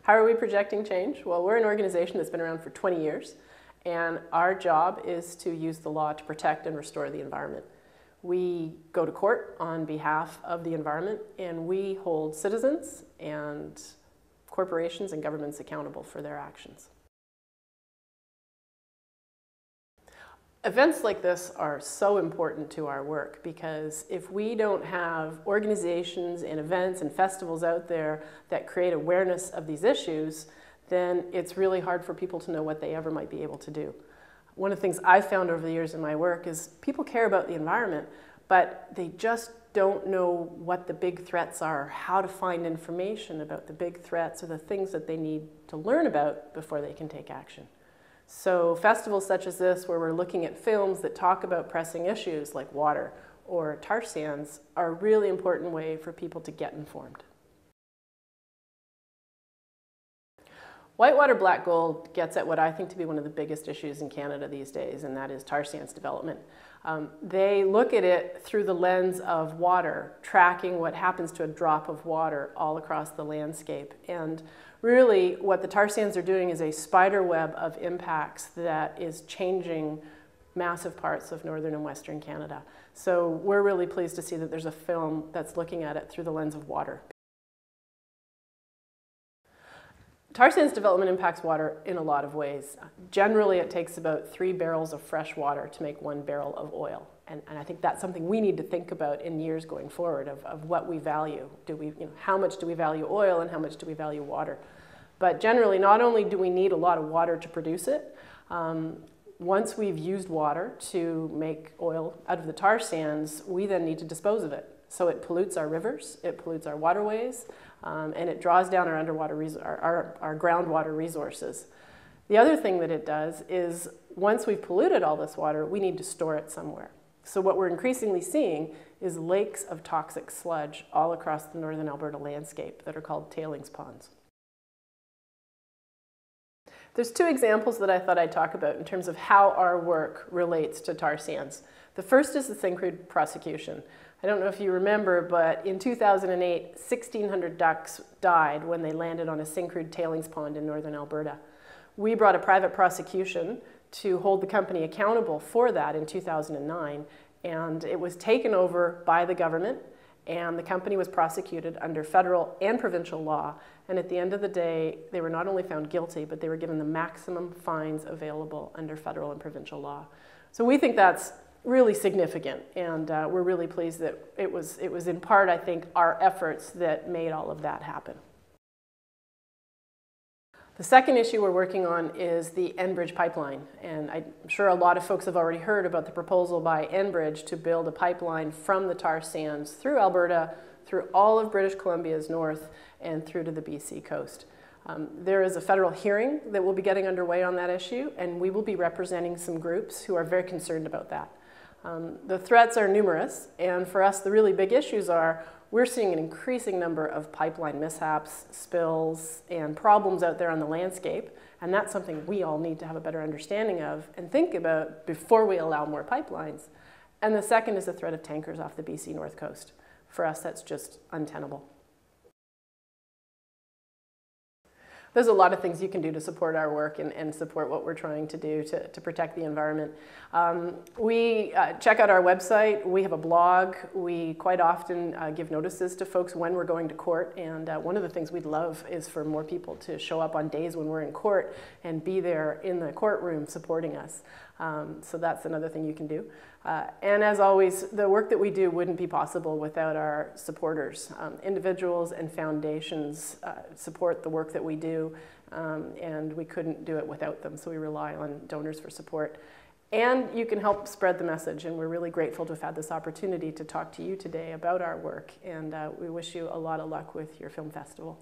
How are we projecting change? Well, we're an organization that's been around for 20 years, and our job is to use the law to protect and restore the environment. We go to court on behalf of the environment, and we hold citizens and corporations and governments accountable for their actions. Events like this are so important to our work because if we don't have organizations and events and festivals out there that create awareness of these issues, then it's really hard for people to know what they ever might be able to do. One of the things I've found over the years in my work is people care about the environment, but they just don't know what the big threats are, how to find information about the big threats or the things that they need to learn about before they can take action. So festivals such as this, where we're looking at films that talk about pressing issues like water or tar sands, are a really important way for people to get informed. Whitewater black gold gets at what I think to be one of the biggest issues in Canada these days, and that is tar sands development. They look at it through the lens of water, tracking what happens to a drop of water all across the landscape. And really, what the tar sands are doing is a spider web of impacts that is changing massive parts of northern and western Canada. So we're really pleased to see that there's a film that's looking at it through the lens of water. Tar sands development impacts water in a lot of ways. Generally, it takes about 3 barrels of fresh water to make 1 barrel of oil. And I think that's something we need to think about in years going forward of what we value. How much do we value oil and how much do we value water? But generally, not only do we need a lot of water to produce it, once we've used water to make oil out of the tar sands, we then need to dispose of it. So it pollutes our rivers, it pollutes our waterways, and it draws down our groundwater resources. The other thing that it does is once we've polluted all this water, we need to store it somewhere. So what we're increasingly seeing is lakes of toxic sludge all across the northern Alberta landscape that are called tailings ponds. There's 2 examples that I thought I'd talk about in terms of how our work relates to tar sands. The first is the Syncrude prosecution. I don't know if you remember, but in 2008, 1,600 ducks died when they landed on a Syncrude tailings pond in northern Alberta. We brought a private prosecution to hold the company accountable for that in 2009, and it was taken over by the government, and the company was prosecuted under federal and provincial law, and at the end of the day, they were not only found guilty, but they were given the maximum fines available under federal and provincial law. So we think that's really significant, and we're really pleased that it was in part, I think, our efforts that made all of that happen. The second issue we're working on is the Enbridge pipeline, and I'm sure a lot of folks have already heard about the proposal by Enbridge to build a pipeline from the tar sands through Alberta, through all of British Columbia's north, and through to the BC coast. There is a federal hearing that will be getting underway on that issue, and we will be representing some groups who are very concerned about that. The threats are numerous, and for us the really big issues are we're seeing an increasing number of pipeline mishaps, spills, and problems out there on the landscape, and that's something we all need to have a better understanding of and think about before we allow more pipelines. And the second is the threat of tankers off the BC north coast. For us, that's just untenable. There's a lot of things you can do to support our work and support what we're trying to do to protect the environment. We check out our website. We have a blog. We quite often give notices to folks when we're going to court. And one of the things we'd love is for more people to show up on days when we're in court and be there in the courtroom supporting us. So that's another thing you can do. And as always, the work that we do wouldn't be possible without our supporters. Individuals and foundations support the work that we do, and we couldn't do it without them, so we rely on donors for support. And you can help spread the message, and we're really grateful to have had this opportunity to talk to you today about our work, and we wish you a lot of luck with your film festival.